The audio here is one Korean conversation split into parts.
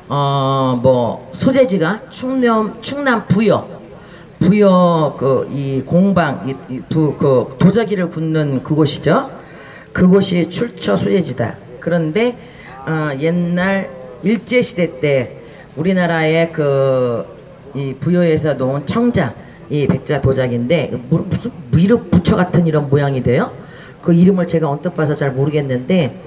뭐 소재지가 충남 부여 이 공방 그 도자기를 굽는 그곳이죠. 그곳이 출처 소재지다. 그런데 옛날 일제시대 때 우리나라의 이 부여에서 놓은 청장, 이 백자 도자기인데 무슨 미륵 부처 같은 이런 모양이 돼요. 그 이름을 제가 언뜻 봐서 잘 모르겠는데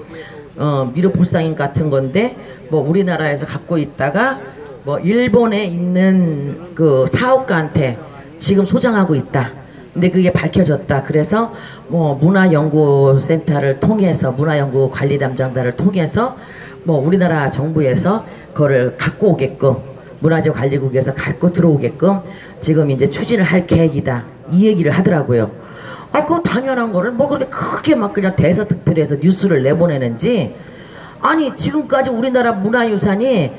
미륵 불상인 같은 건데 뭐 우리나라에서 갖고 있다가 뭐 일본에 있는 그 사업가한테 지금 소장하고 있다. 근데 그게 밝혀졌다. 그래서 뭐 문화연구센터를 통해서 문화연구 관리 담당자를 통해서 뭐 우리나라 정부에서 그거를 갖고 오게끔 문화재관리국에서 갖고 들어오게끔 지금 이제 추진을 할 계획이다. 이 얘기를 하더라고요. 그거 당연한 거를 뭐 그렇게 크게 막 그냥 대서특필해서 뉴스를 내보내는지. 아니 지금까지 우리나라 문화유산이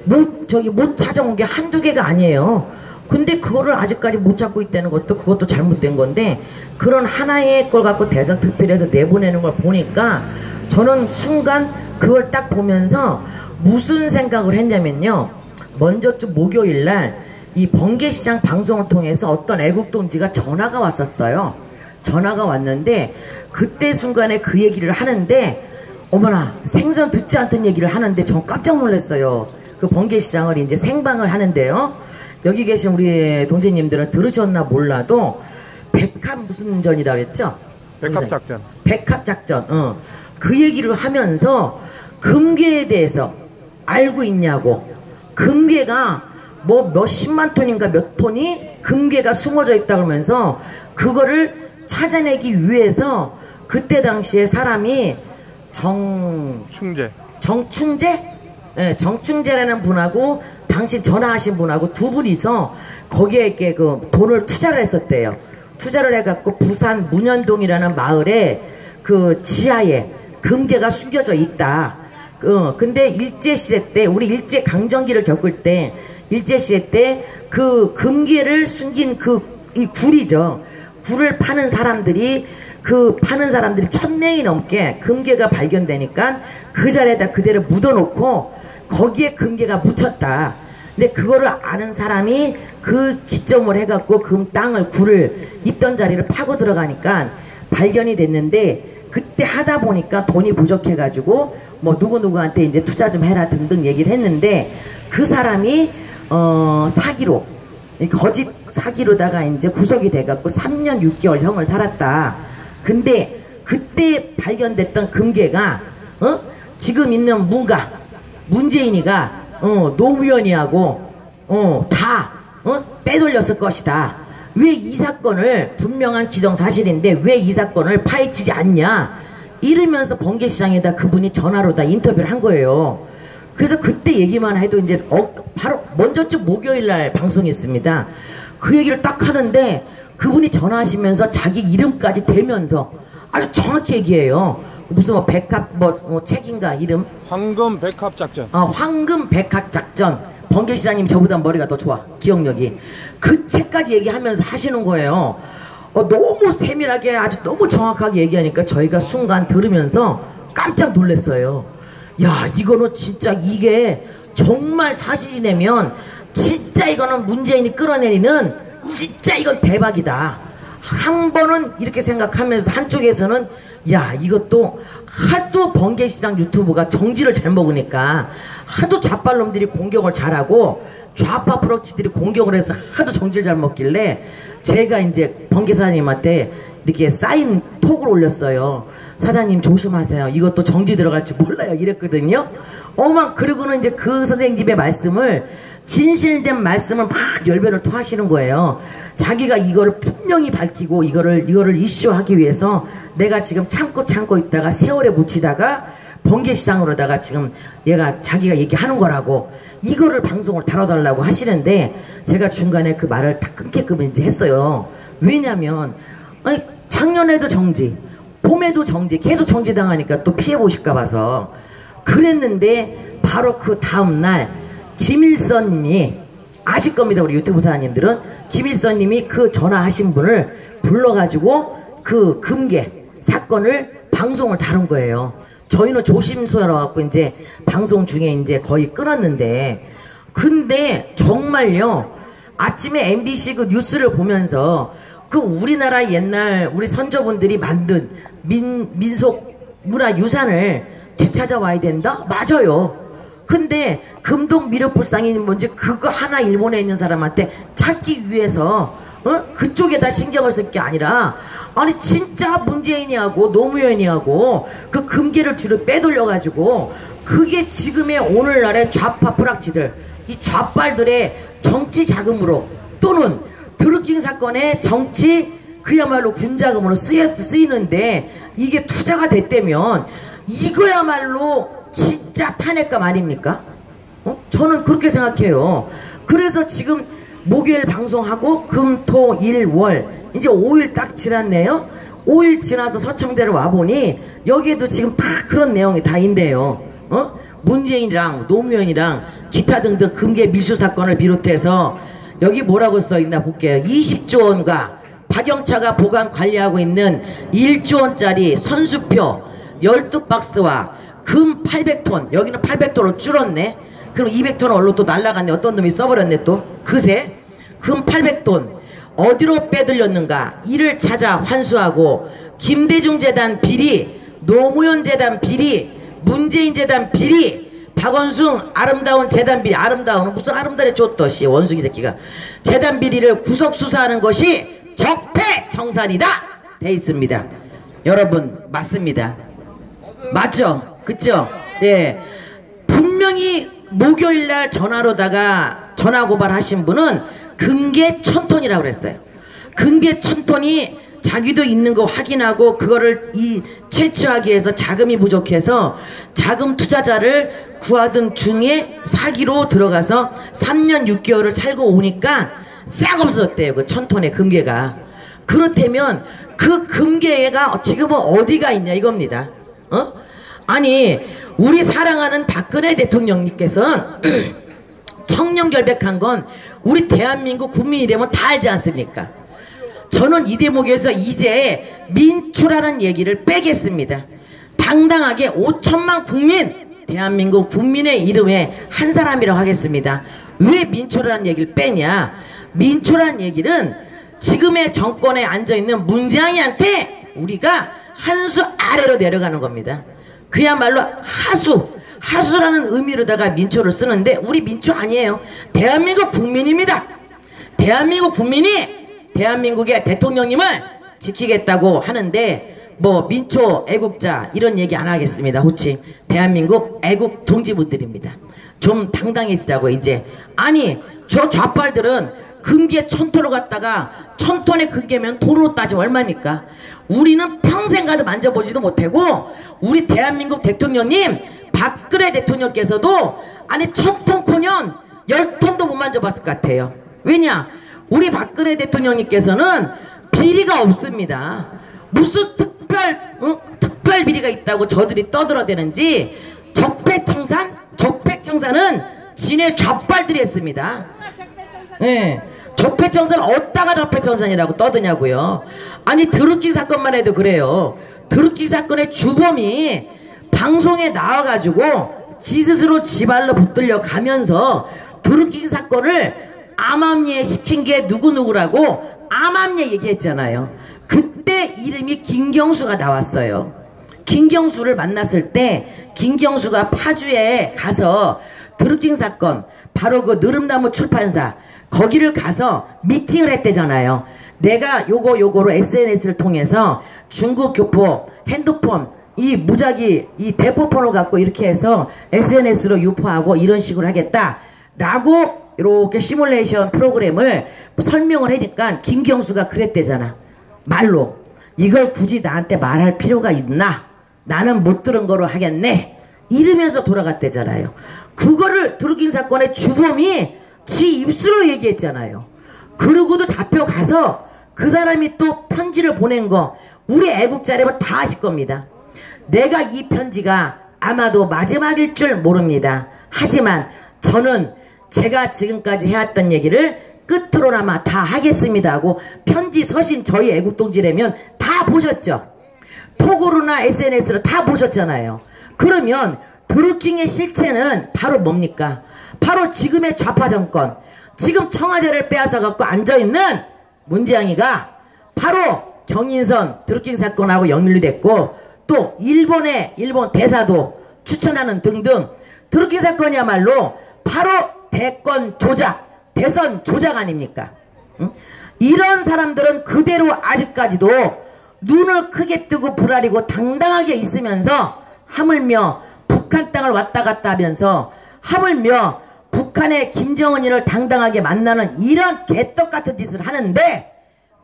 못 찾아온 게 한두 개가 아니에요. 근데 그거를 아직까지 못 찾고 있다는 것도 그것도 잘못된 건데, 그런 하나의 걸 갖고 대서특필해서 내보내는 걸 보니까 저는 순간 그걸 딱 보면서 무슨 생각을 했냐면요. 먼저 주 목요일날 이 번개시장 방송을 통해서 어떤 애국동지가 전화가 왔었어요. 전화가 왔는데 그때 순간에 그 얘기를 하는데 어머나 생전 듣지 않던 얘기를 하는데 전 깜짝 놀랐어요. 그 번개시장을 이제 생방을 하는데요. 여기 계신 우리 동지님들은 들으셨나 몰라도 백합 무슨 전이라 그랬죠? 백합작전. 백합작전. 그 얘기를 하면서 금괴에 대해서 알고 있냐고. 금괴가 뭐 몇십만 톤인가 몇 톤이 금괴가 숨어져 있다 그러면서 그거를 찾아내기 위해서 그때 당시에 사람이 정충재? 네, 정충재라는 분하고 당시 전화하신 분하고 두 분이서 거기에 이렇게 그 돈을 투자를 했었대요. 투자를 해갖고 부산 문현동이라는 마을에 그 지하에 금괴가 숨겨져 있다. 근데 일제시대 때 우리 일제 강점기를 겪을 때 일제시대 때 그 금괴를 숨긴 이 굴이죠. 굴을 파는 사람들이 1000명이 넘게 금괴가 발견되니까 그 자리에다 그대로 묻어놓고 거기에 금괴가 묻혔다. 근데 그거를 아는 사람이 그 기점을 해갖고 굴을 있던 자리를 파고 들어가니까 발견이 됐는데, 그때 하다 보니까 돈이 부족해가지고 뭐 누구누구한테 이제 투자 좀 해라 등등 얘기를 했는데, 그 사람이 사기로 거짓 사기로다가 이제 구속이 돼갖고 3년 6개월 형을 살았다. 근데 그때 발견됐던 금괴가 지금 있는 문재인이가 노무현이하고 다 빼돌렸을 것이다. 왜 이 사건을, 분명한 기정사실인데 왜 이 사건을 파헤치지 않냐 이러면서 번개시장에다 그분이 전화로 다 인터뷰를 한 거예요. 그래서 그때 얘기만 해도 이제 바로 먼저 주 목요일날 방송했습니다. 그 얘기를 딱 하는데 그분이 전화하시면서 자기 이름까지 대면서 아주 정확히 얘기해요. 무슨 뭐 백합 책인가 이름? 황금 백합작전. 황금 백합작전. 번개시장님이 저보다 머리가 더 좋아, 기억력이. 그 책까지 얘기하면서 하시는 거예요. 너무 세밀하게 아주 너무 정확하게 얘기하니까 저희가 순간 들으면서 깜짝 놀랐어요. 야, 이거는 진짜 이게 정말 사실이라면 진짜 이거는 문재인이 끌어내리는 진짜 이건 대박이다. 한 번은 이렇게 생각하면서 한쪽에서는 야, 이것도 하도 번개시장 유튜브가 정지를 잘 먹으니까 하도 좌빨놈들이 공격을 잘하고 좌파 프로치들이 공격을 해서 하도 정지를 잘 먹길래 제가 이제 번개사님한테 이렇게 사인 톡을 올렸어요. 사장님 조심하세요. 이것도 정지 들어갈지 몰라요. 이랬거든요. 그러고는 이제 그 선생님의 말씀을, 진실된 말씀을 막 열변을 토하시는 거예요. 자기가 이거를 분명히 밝히고 이거를 이슈하기 위해서 내가 지금 참고 있다가 세월에 묻히다가 번개시장으로다가 지금 자기가 얘기하는 거라고 이거를 방송을 다뤄달라고 하시는데, 제가 중간에 그 말을 다 끊게끔 이제 했어요. 왜냐면 작년에도 정지, 봄에도 정지, 계속 정지당하니까 또 피해보실까 봐서 그랬는데, 바로 그 다음날 김일선님이, 아실 겁니다 우리 유튜브 사장님들은, 김일선님이 그 전화하신 분을 불러가지고 그 금괴 사건을 방송을 다룬 거예요. 저희는 조심스러워갖고 이제 방송 중에 이제 거의 끊었는데, 근데 정말요, 아침에 MBC 그 뉴스를 보면서 그 우리나라 옛날 우리 선조분들이 만든 민속 문화 유산을 되찾아와야 된다? 맞아요. 근데 금동 미륵불상이 뭔지 그거 하나 일본에 있는 사람한테 찾기 위해서 그쪽에다 신경을 쓸 게 아니라, 아니 진짜 문재인이하고 노무현이하고 그 금괴를 뒤로 빼돌려가지고, 그게 지금의 오늘날의 좌파 프락치들, 이 좌빨들의 정치 자금으로, 또는 드루킹 사건의 정치 그야말로 군자금으로 쓰이는데, 이게 투자가 됐다면 이거야말로 진짜 탄핵감 아닙니까? 저는 그렇게 생각해요. 그래서 지금 목요일 방송하고 금, 토, 일, 월 이제 5일 딱 지났네요. 5일 지나서 서청대를 와보니 여기에도 지금 다 그런 내용이 다 있는데요. 문재인이랑 노무현이랑 기타 등등 금괴 밀수 사건을 비롯해서 여기 뭐라고 써있나 볼게요. 20조 원과 박영차가 보관 관리하고 있는 1조 원짜리 선수표 12박스와 금 800톤, 여기는 800톤으로 줄었네. 그럼 200톤 얼로 또 날라갔네. 어떤 놈이 써버렸네 또. 그새 금 800톤 어디로 빼들렸는가, 이를 찾아 환수하고 김대중 재단 비리, 노무현 재단 비리, 문재인 재단 비리, 박원순 아름다운 재단 비리, 아름다운 무슨 아름다리 줬더 씨 원숭이 새끼가, 재단 비리를 구속 수사하는 것이 적폐청산이다 돼 있습니다. 여러분 맞습니다. 맞죠? 그쵸? 예. 분명히 목요일날 전화로다가 전화고발 하신 분은 금괴 1000톤이라고 그랬어요. 금괴 1000톤이 자기도 있는 거 확인하고 그거를 채취하기 위해서 자금이 부족해서 자금 투자자를 구하던 중에 사기로 들어가서 3년 6개월을 살고 오니까 싹 없어졌대요. 그 1000톤의 금괴가. 그렇다면 그 금괴가 지금은 어디가 있냐 이겁니다. 아니 우리 사랑하는 박근혜 대통령님께서는 청렴결백한 건 우리 대한민국 국민이 되면 다 알지 않습니까? 저는 이 대목에서 이제 민초라는 얘기를 빼겠습니다. 당당하게 5천만 국민, 대한민국 국민의 이름에 한 사람이라고 하겠습니다. 왜 민초라는 얘기를 빼냐? 민초라는 얘기는 지금의 정권에 앉아있는 문재인한테 우리가 한 수 아래로 내려가는 겁니다. 그야말로 하수라는 의미로다가 민초를 쓰는데, 우리 민초 아니에요. 대한민국 국민입니다. 대한민국 국민이 대한민국의 대통령님을 지키겠다고 하는데, 뭐 민초 애국자 이런 얘기 안 하겠습니다. 호칭 대한민국 애국 동지분들입니다. 좀 당당해지자고 이제. 아니 저 좌빨들은 금괴 1000톤을 갖다가 1000톤의 금괴면 돈으로 따지면 얼마입니까? 우리는 평생 가도 만져보지도 못하고, 우리 대한민국 대통령님 박근혜 대통령께서도 아니 1000톤코년 10톤도 못 만져봤을 것 같아요. 왜냐? 우리 박근혜 대통령님께서는 비리가 없습니다. 무슨 특별 비리가 있다고 저들이 떠들어대는지, 적폐청산은 지네 좌빨들이 했습니다. 네. 적폐청산 어디다가 적폐청산이라고 떠드냐고요. 아니 드루킹 사건만 해도 그래요. 드루킹 사건의 주범이 방송에 나와가지고 지 스스로 지발로 붙들려 가면서 드루킹 사건을 암암리에 시킨 게 누구누구라고 암암리에 얘기했잖아요. 그때 이름이 김경수가 나왔어요. 김경수를 만났을 때 김경수가 파주에 가서 드루킹 사건, 바로 그 느릅나무 출판사 거기를 가서 미팅을 했대잖아요. 내가 요거로 SNS를 통해서 중국 교포 핸드폰, 이 무작위 이 대포폰을 갖고 이렇게 해서 SNS로 유포하고 이런 식으로 하겠다 라고 이렇게 시뮬레이션 프로그램을 설명을 하니까 김경수가 그랬대잖아. 말로 이걸 굳이 나한테 말할 필요가 있나? 나는 못 들은 거로 하겠네 이러면서 돌아갔대잖아요. 그거를 드루킹 사건의 주범이 지 입술로 얘기했잖아요. 그러고도 잡혀가서 그 사람이 또 편지를 보낸 거 우리 애국자라면 다 아실 겁니다. 내가 이 편지가 아마도 마지막일 줄 모릅니다. 하지만 저는 제가 지금까지 해왔던 얘기를 끝으로나마 다 하겠습니다 하고 편지 서신 저희 애국동지라면 다 보셨죠? 톡으로나 SNS로 다 보셨잖아요. 그러면 드루킹의 실체는 바로 뭡니까? 바로 지금의 좌파 정권, 지금 청와대를 빼앗아갖고 앉아있는 문재양이가 바로 경인선 드루킹 사건하고 연결이 됐고, 또 일본 대사도 추천하는 등등, 드루킹 사건이야말로 바로 대권 조작, 대선 조작 아닙니까? 응? 이런 사람들은 그대로 아직까지도 눈을 크게 뜨고 불아리고 당당하게 있으면서, 하물며 북한 땅을 왔다 갔다 하면서, 하물며 북한의 김정은이를 당당하게 만나는 이런 개떡같은 짓을 하는데,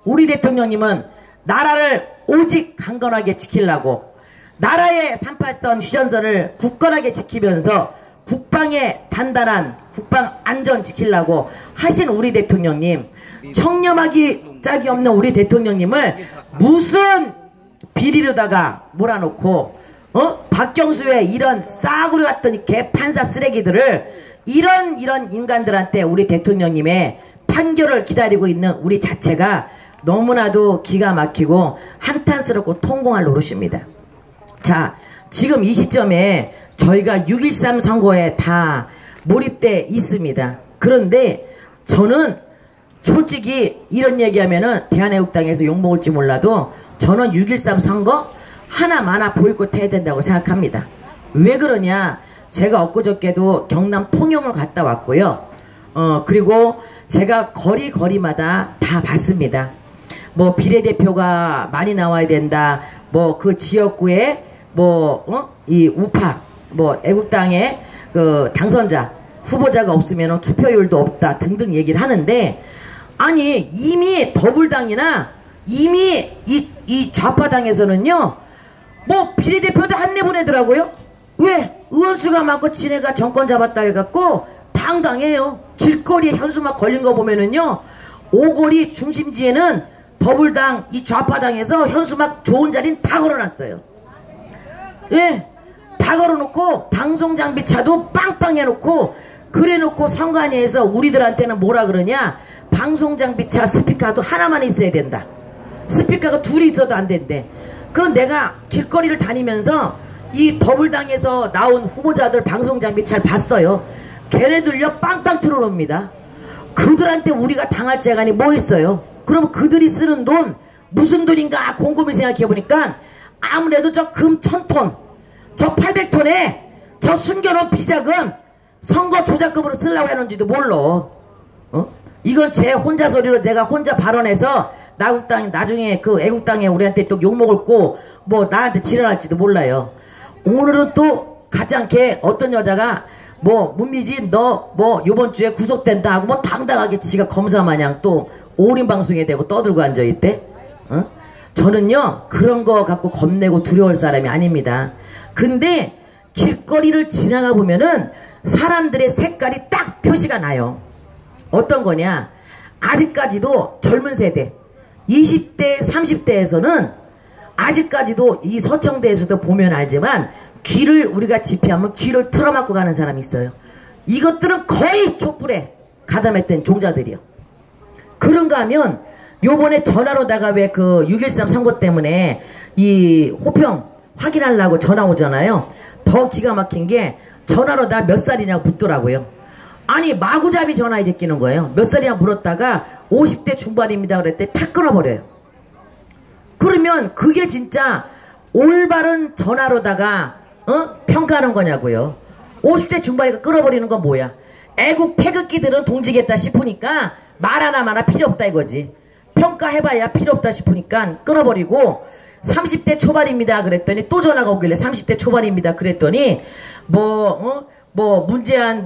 우리 대통령님은 나라를 오직 강건하게 지키려고, 나라의 38선 휴전선을 굳건하게 지키면서 국방의 단단한 국방 안전 지키려고 하신 우리 대통령님, 청렴하기 짝이 없는 우리 대통령님을 무슨 비리로다가 몰아놓고, 박경수의 이런 싸구려 같은 개판사 쓰레기들을 이런 인간들한테 우리 대통령님의 판결을 기다리고 있는 우리 자체가 너무나도 기가 막히고 한탄스럽고 통공할 노릇입니다. 자, 지금 이 시점에 저희가 6.13 선거에 다 몰입돼 있습니다. 그런데 저는 솔직히 이런 얘기하면은 대한애국당에서 욕먹을지 몰라도 저는 6.13 선거 하나마나 보이콧 해야 된다고 생각합니다. 왜 그러냐? 제가 엊그저께도 경남 통영을 갔다 왔고요. 그리고 제가 거리마다 다 봤습니다. 뭐 비례대표가 많이 나와야 된다. 뭐 그 지역구에 이 우파 애국당의 그 당선자 후보자가 없으면 투표율도 없다 등등 얘기를 하는데, 아니 이미 더불당이나 이미 이 좌파당에서는요 뭐 비례대표도 안 내보내더라고요. 왜? 의원수가 많고 지네가 정권 잡았다 해갖고 당당해요. 길거리에 현수막 걸린 거 보면은요, 오거리 중심지에는 더불당 이 좌파당에서 현수막 좋은 자리는 다 걸어놨어요. 예, 다 걸어놓고 방송장비차도 빵빵 해놓고, 그래놓고 선관위에서 우리들한테는 뭐라 그러냐, 방송장비차 스피커도 하나만 있어야 된다. 스피커가 둘이 있어도 안 된대. 그럼 내가 길거리를 다니면서 이 더불당에서 나온 후보자들 방송장비차를 봤어요. 걔네들요 빵빵 틀어놓습니다. 그들한테 우리가 당할 재간이 뭐 있어요? 그럼 그들이 쓰는 돈 무슨 돈인가 곰곰이 생각해보니까 아무래도 저 금 1000톤, 저 800톤에 저 숨겨놓은 비자금 선거 조작금으로 쓰려고 해놓은지도 몰라. 이건 제 혼자 소리로 내가 혼자 발언해서 나국당 나중에 그 애국당에 우리한테 또 욕먹을 거 뭐 나한테 지랄할지도 몰라요. 오늘은 또 가짜않게 어떤 여자가 뭐 문미진 너 뭐 요번 주에 구속된다 하고 뭐 당당하게 지가 검사 마냥 또 오린 방송에 대고 떠들고 앉아있대. 저는요 그런 거 갖고 겁내고 두려울 사람이 아닙니다. 근데 길거리를 지나가 보면은 사람들의 색깔이 딱 표시가 나요. 어떤 거냐, 아직까지도 젊은 세대 20대 30대에서는 아직까지도 이 서청대에서도 보면 알지만 귀를 우리가 집회하면 귀를 틀어막고 가는 사람이 있어요. 이것들은 거의 촛불에 가담했던 종자들이요. 그런가 하면 요번에 전화로다가 왜 그 6.13 선거 때문에 이 호평 확인하려고 전화 오잖아요. 더 기가 막힌 게 전화로 나 몇 살이냐고 묻더라고요. 아니 마구잡이 전화에 제끼는 거예요. 몇 살이냐 물었다가 50대 중반입니다 그랬더니 탁 끊어버려요. 그러면 그게 진짜 올바른 전화로다가 평가하는 거냐고요. 50대 중반이가 끊어버리는 건 뭐야? 애국 태극기들은 동지겠다 싶으니까 말 하나 필요 없다 이거지. 평가해봐야 필요 없다 싶으니까 끊어버리고, 30대 초반입니다 그랬더니 또 전화가 오길래 30대 초반입니다 그랬더니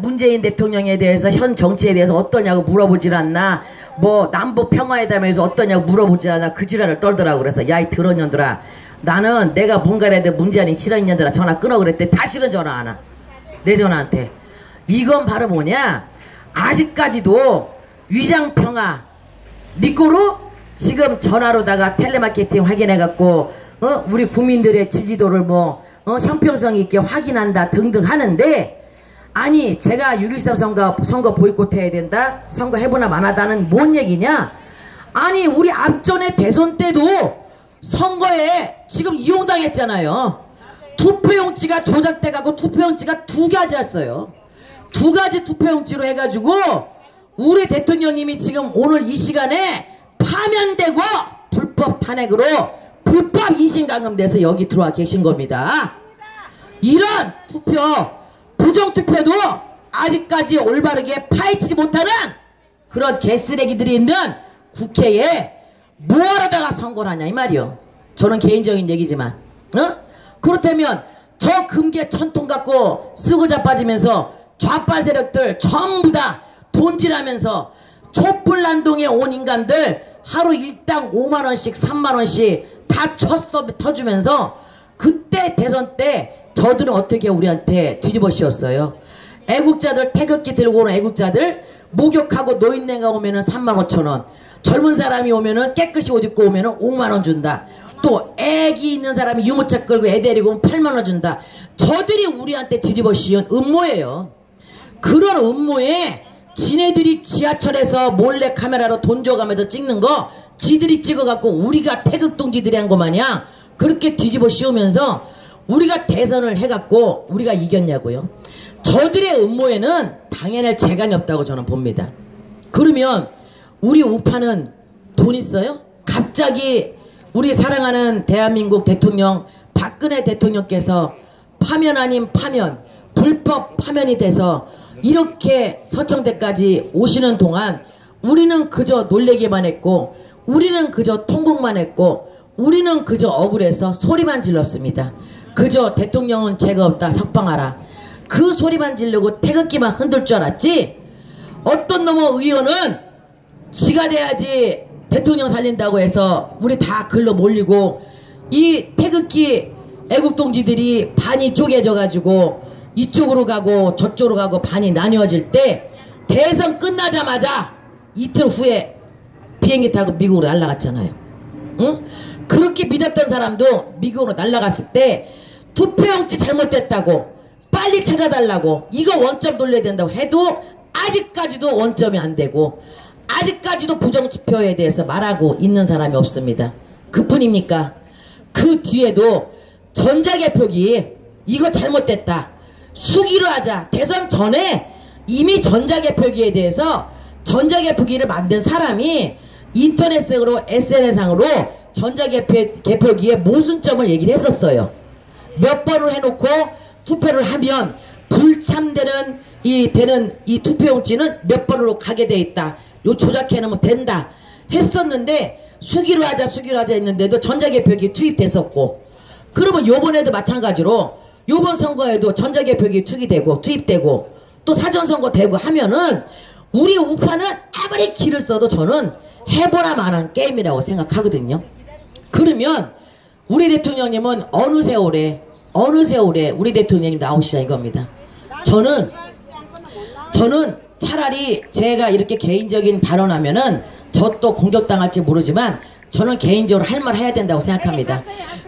문재인 대통령에 대해서 현 정치에 대해서 어떠냐고 물어보질 않나, 뭐 남북 평화회담에서 어떠냐고 물어보질 않나, 그 지랄을 떨더라고. 그래서 야 이 더러운 년들아, 나는 내가 뭔가를 해도 문재인이 싫은 년들아 전화 끊어 그랬더니 다시는 전화 안 와. 내 전화한테. 이건 바로 뭐냐, 아직까지도 위장평화 니꼬로 지금 전화로다가 텔레마케팅 확인해갖고 우리 국민들의 지지도를 형평성 있게 확인한다 등등 하는데, 아니 제가 6.13 선거 보이콧 해야 된다, 선거 해보나 마나다는 뭔 얘기냐. 아니 우리 앞전에 대선 때도 선거에 지금 이용당했잖아요. 투표용지가 조작돼가고 투표용지가 두 가지였어요. 두 가지 투표용지로 해가지고 우리 대통령님이 지금 오늘 이 시간에 파면되고 불법 탄핵으로 불법 인신감금돼서 여기 들어와 계신 겁니다. 이런 투표, 부정투표도 아직까지 올바르게 파헤치지 못하는 그런 개쓰레기들이 있는 국회에 뭐하러다가 선거를 하냐 이 말이요. 저는 개인적인 얘기지만 그렇다면 저 금괴 천통 갖고 쓰고 자빠지면서 좌빨 세력들 전부 다 돈질하면서 촛불난동에 온 인간들 하루 일당 5만원씩 3만원씩 다 터주면서 그때 대선 때 저들은 어떻게 우리한테 뒤집어 씌웠어요. 애국자들 태극기 들고 오는 애국자들 목욕하고 노인네가 오면은 35,000원, 젊은 사람이 오면은 깨끗이 옷 입고 오면은 5만원 준다. 또 애기 있는 사람이 유모차 끌고 애 데리고 오면 8만원 준다. 저들이 우리한테 뒤집어 씌운 음모예요. 그런 음모에 지네들이 지하철에서 몰래 카메라로 돈 줘가면서 찍는 거 지들이 찍어갖고 우리가 태극동지들이 한 거 마냥 그렇게 뒤집어 씌우면서 우리가 대선을 해갖고 우리가 이겼냐고요. 저들의 음모에는 당해낼 재간이 없다고 저는 봅니다. 그러면 우리 우파는 돈 있어요? 갑자기 우리 사랑하는 대한민국 대통령 박근혜 대통령께서 파면 아닌 파면, 불법 파면이 돼서 이렇게 서청대까지 오시는 동안 우리는 그저 놀래기만 했고 우리는 그저 통곡만 했고 우리는 그저 억울해서 소리만 질렀습니다. 그저 대통령은 죄가 없다 석방하라 그 소리만 지르고 태극기만 흔들 줄 알았지 어떤 놈의 의원은 지가 돼야지 대통령 살린다고 해서 우리 다 글로 몰리고 이 태극기 애국동지들이 반이 쪼개져 가지고 이쪽으로 가고 저쪽으로 가고 반이 나뉘어질 때 대선 끝나자마자 이틀 후에 비행기 타고 미국으로 날아갔잖아요. 응? 그렇게 믿었던 사람도 미국으로 날아갔을 때 투표용지 잘못됐다고 빨리 찾아달라고 이거 원점 돌려야 된다고 해도 아직까지도 원점이 안 되고 아직까지도 부정투표에 대해서 말하고 있는 사람이 없습니다. 그뿐입니까? 그 뒤에도 전자개표기 이거 잘못됐다 수기로 하자. 대선 전에 이미 전자개표기에 대해서 전자개표기를 만든 사람이 인터넷상으로 SNS상으로 전자개표기에 모순점을 얘기를 했었어요. 몇 번을 해놓고 투표를 하면 불참되는 이 투표용지는 몇 번으로 가게 돼 있다. 요 조작해놓으면 된다 했었는데 수기로 하자 했는데도 전자개표기 투입됐었고 그러면 요번에도 마찬가지로 요번 선거에도 전자개표기 투입되고 또 사전선거 되고 하면은 우리 우파는 아무리 길을 써도 저는 해보나 마는 게임이라고 생각하거든요. 그러면 우리 대통령님은 어느 세월에 우리 대통령님 나오시자 이겁니다. 저는 차라리 제가 이렇게 개인적인 발언하면은 저 또 공격당할지 모르지만 저는 개인적으로 할 말 해야 된다고 생각합니다.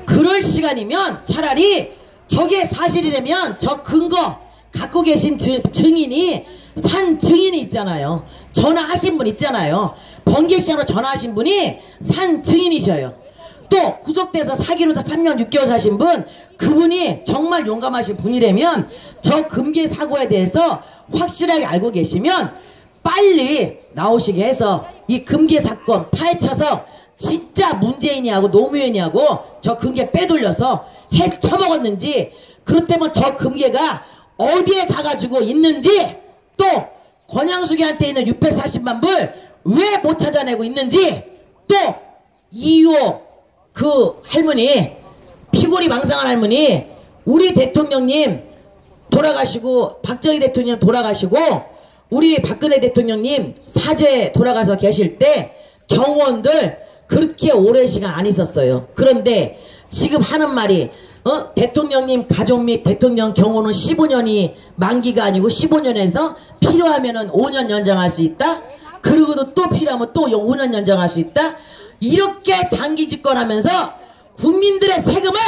그럴 시간이면 차라리 저게 사실이라면 저 근거 갖고 계신 증인이 산 증인이 있잖아요. 전화하신 분 있잖아요. 번개시장으로 전화하신 분이 산 증인이셔요. 또 구속돼서 사기로 3년 6개월 사신 분 그분이 정말 용감하신 분이라면 저 금괴 사고에 대해서 확실하게 알고 계시면 빨리 나오시게 해서 이 금괴 사건 파헤쳐서 진짜 문재인이하고 노무현이하고 저 금괴 빼돌려서 해쳐먹었는지 그렇다면 저 금괴가 어디에 가가지고 있는지 또 권양숙이한테 있는 640만 불 왜 못 찾아내고 있는지 또 이유호 그 할머니 피골이 망상한 할머니 우리 대통령님 돌아가시고 박정희 대통령 돌아가시고 우리 박근혜 대통령님 사죄 돌아가서 계실 때 경호원들 그렇게 오랜 시간 안 있었어요. 그런데 지금 하는 말이 대통령님 가족 및 대통령 경호는 15년이 만기가 아니고 15년에서 필요하면은 5년 연장할 수 있다. 그리고도 또 필요하면 또 5년 연장할 수 있다. 이렇게 장기 집권하면서 국민들의 세금을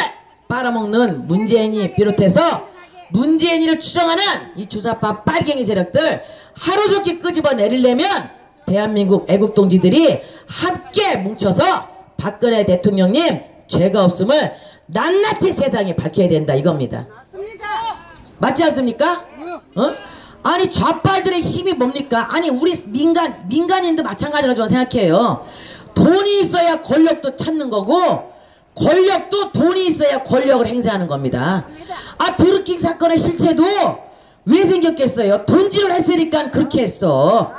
빨아먹는 문재인이 비롯해서 문재인이를 추정하는 이 주사파 빨갱이 세력들 하루속히 끄집어내리려면 대한민국 애국동지들이 함께 뭉쳐서 박근혜 대통령님 죄가 없음을 낱낱이 세상에 밝혀야 된다 이겁니다. 맞지 않습니까? 아니 좌빨들의 힘이 뭡니까? 아니 우리 민간인도 마찬가지라고 저는 생각해요. 돈이 있어야 권력도 찾는 거고 권력도 돈이 있어야 권력을 행사하는 겁니다. 아 드루킹 사건의 실체도 왜 생겼겠어요? 돈질을 했으니까 그렇게 했어.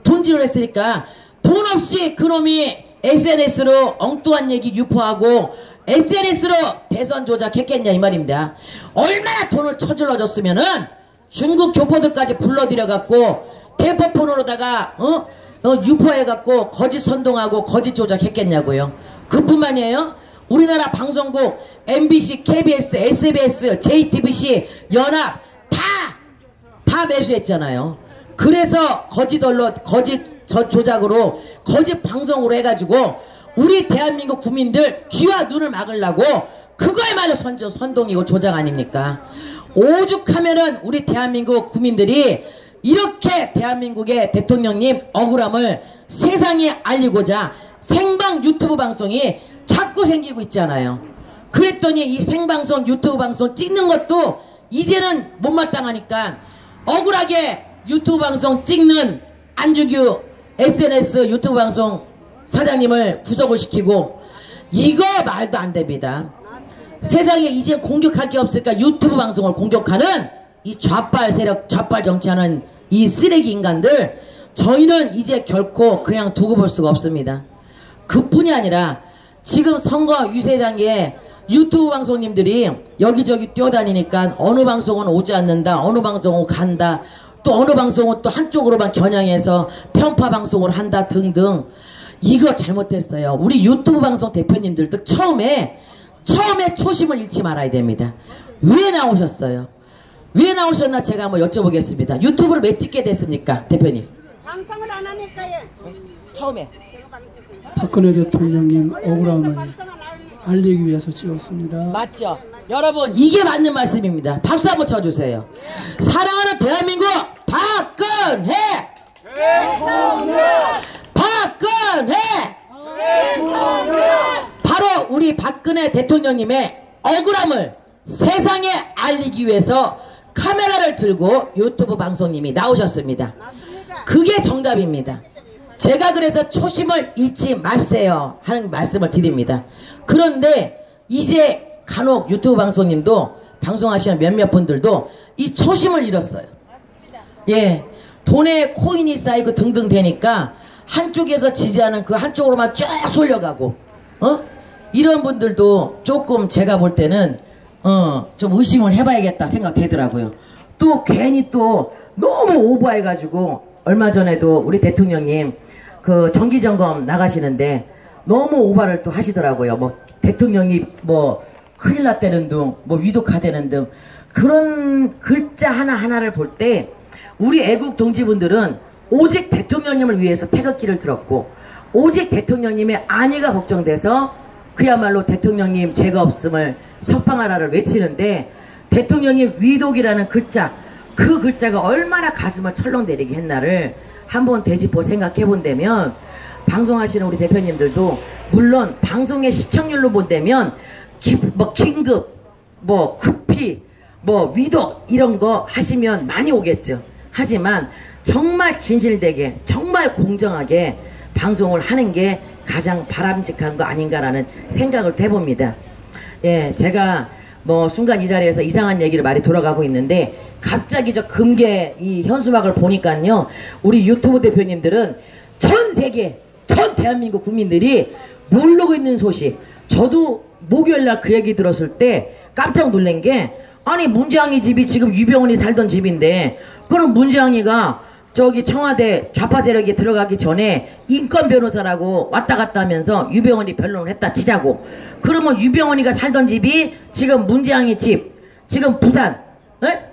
돈질을 했으니까 돈 없이 그놈이 SNS로 엉뚱한 얘기 유포하고 SNS로 대선 조작했겠냐 이 말입니다. 얼마나 돈을 쳐질러 줬으면은 중국 교포들까지 불러들여갖고 대포폰으로다가 유포해갖고 거짓 선동하고 거짓 조작했겠냐고요. 그뿐만이에요. 우리나라 방송국 MBC, KBS, SBS, JTBC, 연합 다 매수했잖아요. 그래서 거짓 언론, 거짓 조작으로 거짓 방송으로 해가지고 우리 대한민국 국민들 귀와 눈을 막으려고 그거야말로 선동이고 조작 아닙니까? 오죽하면은 우리 대한민국 국민들이 이렇게 대한민국의 대통령님 억울함을 세상에 알리고자 생방 유튜브 방송이 자꾸 생기고 있잖아요. 그랬더니 이 생방송 유튜브 방송 찍는 것도 이제는 못마땅하니까 억울하게 유튜브 방송 찍는 안주규 SNS 유튜브 방송 사장님을 구속을 시키고 이거 말도 안 됩니다. 세상에 이제 공격할 게 없을까? 유튜브 방송을 공격하는 이 좌빨 세력, 좌빨 정치하는 이 쓰레기 인간들 저희는 이제 결코 그냥 두고 볼 수가 없습니다. 그뿐이 아니라 지금 선거 유세장에 유튜브 방송님들이 여기저기 뛰어다니니까 어느 방송은 오지 않는다, 어느 방송은 간다, 또 어느 방송은 또 한쪽으로만 겨냥해서 편파 방송을 한다 등등. 이거 잘못됐어요. 우리 유튜브 방송 대표님들도 처음에 초심을 잃지 말아야 됩니다. 왜 나오셨어요? 왜 나오셨나 제가 한번 여쭤보겠습니다. 유튜브를 왜 찍게 됐습니까, 대표님? 방송을 안 하니까요. 처음에 박근혜 대통령님 억울함을 알리기 위해서 찍었습니다. 맞죠? 여러분 이게 맞는 말씀입니다. 박수 한번 쳐주세요. 사랑하는 대한민국 박근혜! 박근혜! 바로 우리 박근혜 대통령님의 억울함을 세상에 알리기 위해서 카메라를 들고 유튜브 방송님이 나오셨습니다. 그게 정답입니다. 제가 그래서 초심을 잃지 마세요 하는 말씀을 드립니다. 그런데 이제 간혹 유튜브 방송님도 방송하시는 몇몇 분들도 이 초심을 잃었어요. 예, 돈에 코인이 쌓이고 등등 되니까 한쪽에서 지지하는 그 한쪽으로만 쭉 쏠려가고 이런 분들도 조금 제가 볼 때는 좀 의심을 해봐야겠다 생각되더라고요. 또 괜히 또 너무 오버해가지고 얼마 전에도 우리 대통령님 그 정기점검 나가시는데 너무 오버를 또 하시더라고요. 뭐 대통령이 뭐 큰일 났다는 등 뭐 위독하다는 등 그런 글자 하나하나를 볼 때 우리 애국 동지분들은 오직 대통령님을 위해서 태극기를 들었고 오직 대통령님의 안위가 걱정돼서 그야말로 대통령님 죄가 없음을 석방하라를 외치는데 대통령님 위독이라는 글자 그 글자가 얼마나 가슴을 철렁대리게 했나를 한번 되짚어 생각해 본다면 방송하시는 우리 대표님들도 물론 방송의 시청률로 본다면 뭐 긴급 뭐 급히 뭐 위독 이런 거 하시면 많이 오겠죠. 하지만 정말 진실되게 정말 공정하게 방송을 하는 게 가장 바람직한 거 아닌가라는 생각을 해봅니다. 예, 제가 뭐 순간 이 자리에서 이상한 얘기를 많이 돌아가고 있는데 갑자기 저 금계 이 현수막을 보니까요 우리 유튜브 대표님들은 전 세계 전 대한민국 국민들이 모르고 있는 소식 저도 목요일날 그 얘기 들었을 때 깜짝 놀란 게 아니 문재양이 집이 지금 유병헌이 살던 집인데 그럼 문재양이가 저기 청와대 좌파 세력이 들어가기 전에 인권 변호사라고 왔다 갔다 하면서 유병헌이 변론을 했다 치자고 그러면 유병헌이가 살던 집이 지금 문재양이 집 지금 부산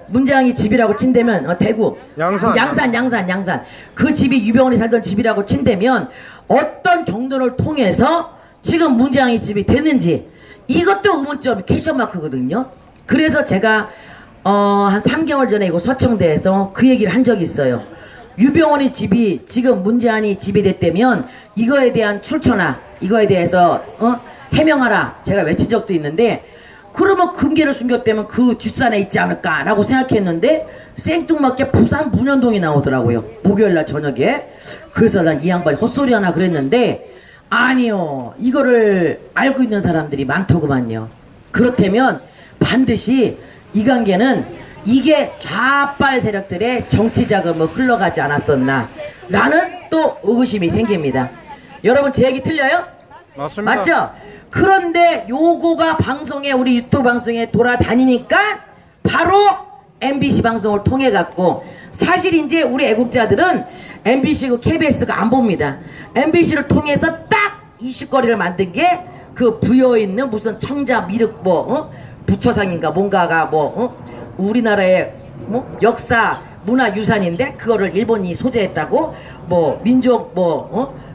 문재양이 집이라고 친다면 대구 양산 그 집이 유병헌이 살던 집이라고 친다면 어떤 경로를 통해서 지금 문재양이 집이 됐는지 이것도 의문점 퀘스천 마크거든요. 그래서 제가 한 3개월 전에 이거 서청대에서 그 얘기를 한 적이 있어요. 유병헌이 집이 지금 문재양이 집이 됐다면 이거에 대한 출처나 이거에 대해서 해명하라 제가 외친 적도 있는데, 그러면 금괴를 숨겼다면 그 뒷산에 있지 않을까라고 생각했는데 생뚱맞게 부산 문현동이 나오더라고요. 목요일날 저녁에. 그래서 난 이 양반이 헛소리 하나 그랬는데, 아니요, 이거를 알고 있는 사람들이 많더구만요. 그렇다면 반드시 이관계는 이게 좌빨 세력들의 정치 자금으로 흘러가지 않았었나 라는 또 의구심이 생깁니다. 여러분 제 얘기 틀려요? 맞습니다. 맞죠? 그런데 요거가 방송에, 우리 유튜브 방송에 돌아다니니까 바로 MBC 방송을 통해 갖고, 사실 이제 우리 애국자들은 MBC고 KBS가 안 봅니다. MBC를 통해서 딱 이슈거리를 만든 게 그 부여있는 무슨 청자 미륵 부처상인가 뭔가가 우리나라의 역사 문화유산인데 그거를 일본이 소재했다고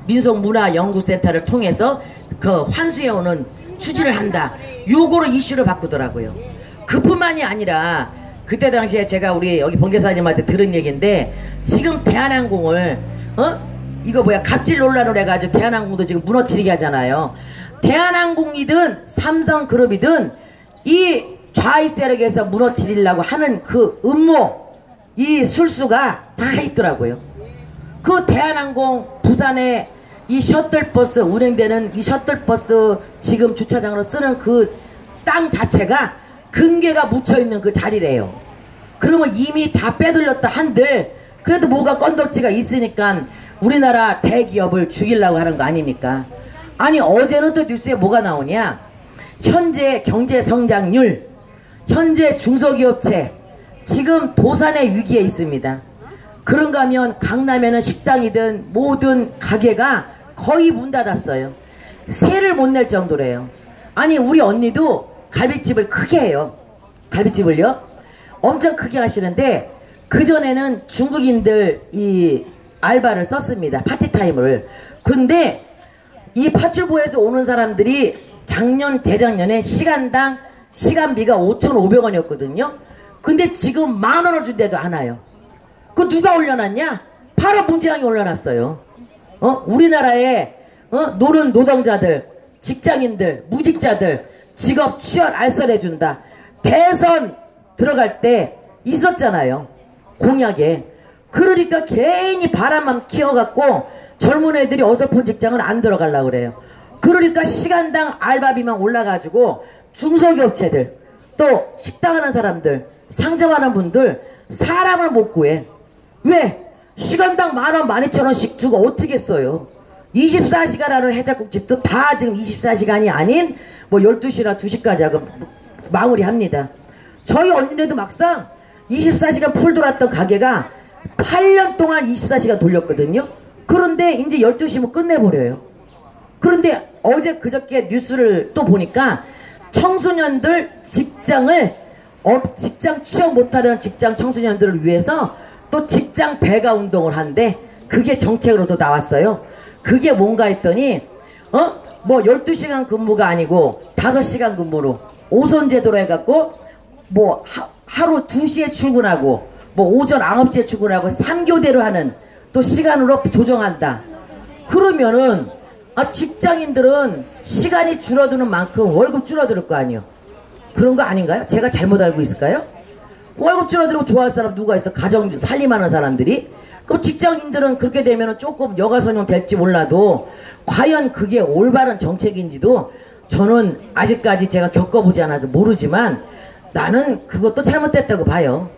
민속문화연구센터를 통해서 그 환수해오는 추진을 한다. 요거로 이슈를 바꾸더라고요. 그뿐만이 아니라 그때 당시에 제가 우리 여기 본계사님한테 들은 얘기인데, 지금 대한항공을 갑질 논란을 해가지고 대한항공도 지금 무너뜨리게 하잖아요. 대한항공이든 삼성그룹이든 이 좌익 세력에서 무너뜨리려고 하는 그 음모, 이 술수가 다 있더라고요. 그 대한항공 부산에 이 셔틀버스 운행되는 이 셔틀버스 지금 주차장으로 쓰는 그 땅 자체가 금괴가 묻혀있는 그 자리래요. 그러면 이미 다 빼돌렸다 한들 그래도 뭐가 건덕지가 있으니까 우리나라 대기업을 죽이려고 하는 거 아닙니까? 아니 어제는 또 뉴스에 뭐가 나오냐, 현재 경제성장률, 현재 중소기업체 지금 도산의 위기에 있습니다. 그런가 하면 강남에는 식당이든 모든 가게가 거의 문 닫았어요. 세를 못 낼 정도래요. 아니 우리 언니도 갈비집을 크게 해요. 갈비집을요 엄청 크게 하시는데, 그전에는 중국인들 이 알바를 썼습니다. 파티타임을. 근데 이 파출부에서 오는 사람들이 작년 재작년에 시간당 시간비가 5,500원이었거든요 근데 지금 10,000원을 준대도 안 와요. 그 누가 올려놨냐? 바로 문재양이 올려놨어요. 우리나라에 노는 노동자들, 직장인들, 무직자들 직업 취업 알선해준다. 대선 들어갈 때 있었잖아요, 공약에. 그러니까 괜히 바람만 키워갖고 젊은 애들이 어설픈 직장을 안 들어가려고 그래요. 그러니까 시간당 알바비만 올라가지고 중소기업체들, 또 식당하는 사람들, 상점하는 분들 사람을 못 구해. 왜? 시간당 10,000원, 12,000원씩 주고 어떻게 써요? 24시간 하는 해장국집도 다 지금 24시간이 아닌 12시나 2시까지 하고 마무리합니다. 저희 언니네도 막상 24시간 풀 돌았던 가게가 8년 동안 24시간 돌렸거든요. 그런데 이제 12시면 끝내버려요. 그런데 어제 그저께 뉴스를 또 보니까 청소년들 직장 취업 못하는 직장 청소년들을 위해서 또 직장 배가 운동을 하는데, 그게 정책으로도 나왔어요. 그게 뭔가 했더니 12시간 근무가 아니고 5시간 근무로 오선제도로 해갖고 하루 2시에 출근하고 오전 9시에 출근하고 3교대로 하는 또 시간으로 조정한다. 그러면은 직장인들은 시간이 줄어드는 만큼 월급 줄어들 거 아니에요. 그런 거 아닌가요? 제가 잘못 알고 있을까요? 월급 줄어들면 좋아할 사람 누가 있어? 가정 살림하는 사람들이. 그럼 직장인들은 그렇게 되면 조금 여가선용 될지 몰라도 과연 그게 올바른 정책인지도 저는 아직까지 제가 겪어보지 않아서 모르지만 나는 그것도 잘못됐다고 봐요.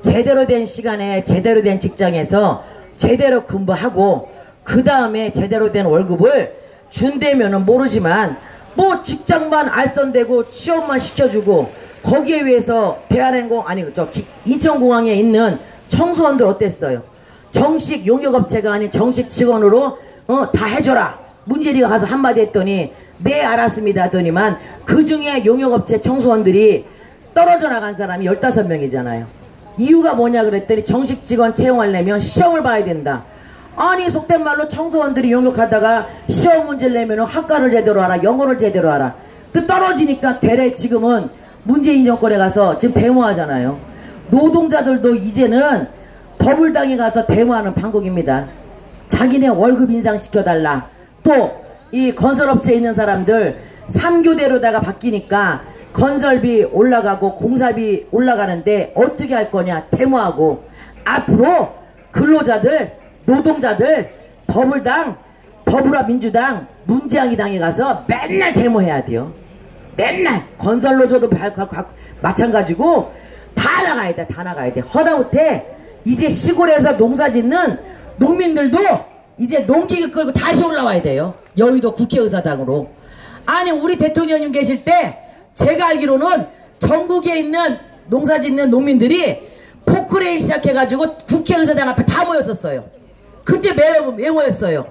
제대로 된 시간에 제대로 된 직장에서 제대로 근무하고 그 다음에 제대로 된 월급을 준다면은 모르지만 직장만 알선되고 취업만 시켜주고 거기에 위해서 대한항공 인천공항에 있는 청소원들 어땠어요? 정식 용역업체가 아닌 정식 직원으로 다 해줘라. 문재리가 가서 한마디 했더니 네 알았습니다 하더니만 그 중에 용역업체 청소원들이 떨어져 나간 사람이 15명이잖아요. 이유가 뭐냐 그랬더니 정식 직원 채용하려면 시험을 봐야 된다. 아니 속된 말로 청소원들이 용역하다가 시험 문제를 내면 학과를 제대로 하라, 영어를 제대로 하라. 또 떨어지니까 되레 지금은 문재인 정권에 가서 지금 데모하잖아요. 노동자들도 이제는 더불당에 가서 데모하는 판국입니다. 자기네 월급 인상시켜달라. 또 이 건설업체에 있는 사람들 3교대로다가 바뀌니까 건설비 올라가고 공사비 올라가는데 어떻게 할 거냐 데모하고 앞으로 근로자들 노동자들 더불어민주당 문재양이 당에 가서 맨날 데모해야 돼요. 맨날 건설노조도 마찬가지고 다 나가야 돼. 다 나가야 돼. 허다못해 이제 시골에서 농사 짓는 농민들도 이제 농기계 끌고 다시 올라와야 돼요. 여의도 국회의사당으로. 아니 우리 대통령님 계실 때 제가 알기로는 전국에 있는 농사 짓는 농민들이 포크레인 시작해가지고 국회의사당 앞에 다 모였었어요. 그때 왜 모였어요?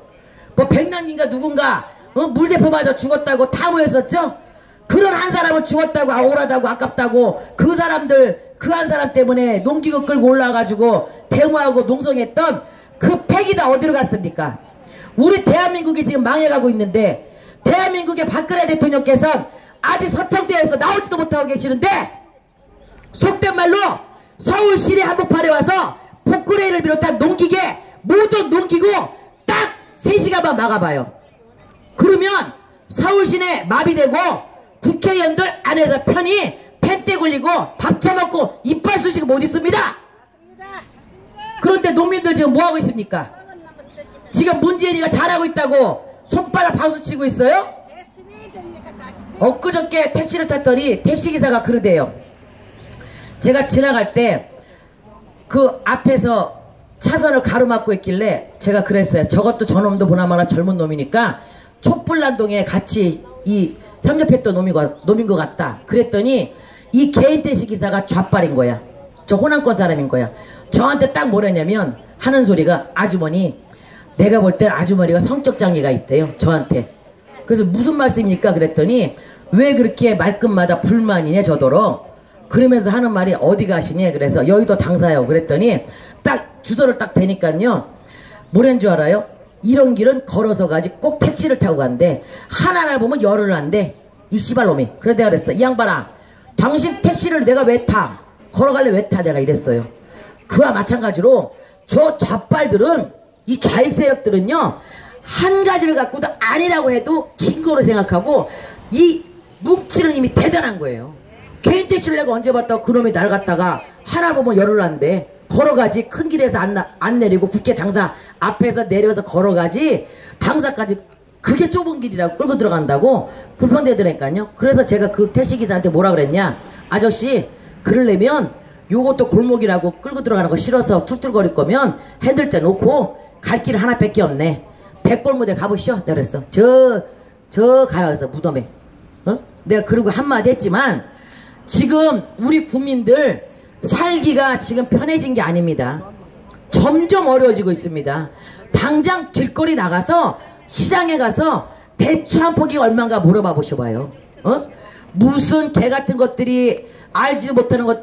뭐 백남님과 누군가 물대포 맞아 죽었다고 다 모였었죠? 그런 한 사람은 죽었다고 억울하다고 아깝다고 그 사람들 그 한 사람 때문에 농기구 끌고 올라와가지고 데모하고 농성했던 그 팩이 다 어디로 갔습니까? 우리 대한민국이 지금 망해가고 있는데 대한민국의 박근혜 대통령께서는 아직 서청대에서 나오지도 못하고 계시는데 속된 말로 서울 시내 한복판에 와서 포크레인을 비롯한 농기계 모든 농기구 딱 3시간만 막아봐요. 그러면 서울 시내 마비되고 국회의원들 안에서 편히 펜대 굴리고 밥 처먹고 이빨 쑤시고 못 있습니다. 그런데 농민들 지금 뭐하고 있습니까? 지금 문재인이가 잘하고 있다고 손바닥 박수치고 있어요? 엊그저께 택시를 탔더니 택시기사가 그러대요. 제가 지나갈 때 그 앞에서 차선을 가로막고 있길래 제가 그랬어요. 저것도 저놈도 보나마나 젊은 놈이니까 촛불난동에 같이 이 협력했던 놈인 것 같다. 그랬더니 이 개인 택시 기사가 좌빨인 거야. 저 호남권 사람인 거야. 저한테 딱 뭐랬냐면 하는 소리가 아주머니 내가 볼 땐 아주머니가 성격장애가 있대요. 저한테. 그래서 무슨 말씀입니까? 그랬더니 왜 그렇게 말끝마다 불만이냐 저더러. 그러면서 하는 말이 어디 가시냐 그래서 여의도 당사요. 그랬더니 딱 주소를 딱 대니까요. 뭐란 줄 알아요? 이런 길은 걸어서 가지 꼭 택시를 타고 간대. 하나를 보면 열을 난대. 이 씨발놈이. 그래서 내가 그랬어. 이 양반아 당신 택시를 내가 왜 타? 걸어갈래 왜 타? 내가 이랬어요. 그와 마찬가지로 저 좌빨들은 이 좌익 세력들은요 한 가지를 갖고도 아니라고 해도 긴 거로 생각하고 이 묵치는 힘이 대단한 거예요. 개인 택시를 내가 언제 봤다고 그놈이 날 갖다가 하나 보면 열을 난대. 걸어가지 큰 길에서 안 내리고 국회 당사 앞에서 내려서 걸어가지 당사까지 그게 좁은 길이라고 끌고 들어간다고 불평되더라니까요. 그래서 제가 그 택시기사한테 뭐라 그랬냐. 아저씨 그러려면 요것도 골목이라고 끌고 들어가는 거 싫어서 툴툴거릴 거면 핸들대 놓고 갈 길 하나밖에 없네. 백골무대 가보시오. 내가 그랬어. 저 가라서 무덤에. 내가 그러고 한마디 했지만 지금 우리 국민들 살기가 지금 편해진 게 아닙니다. 점점 어려워지고 있습니다. 당장 길거리 나가서 시장에 가서 대추 한 포기 얼마인가 물어봐 보셔봐요. 무슨 개 같은 것들이 알지도 못하는 것들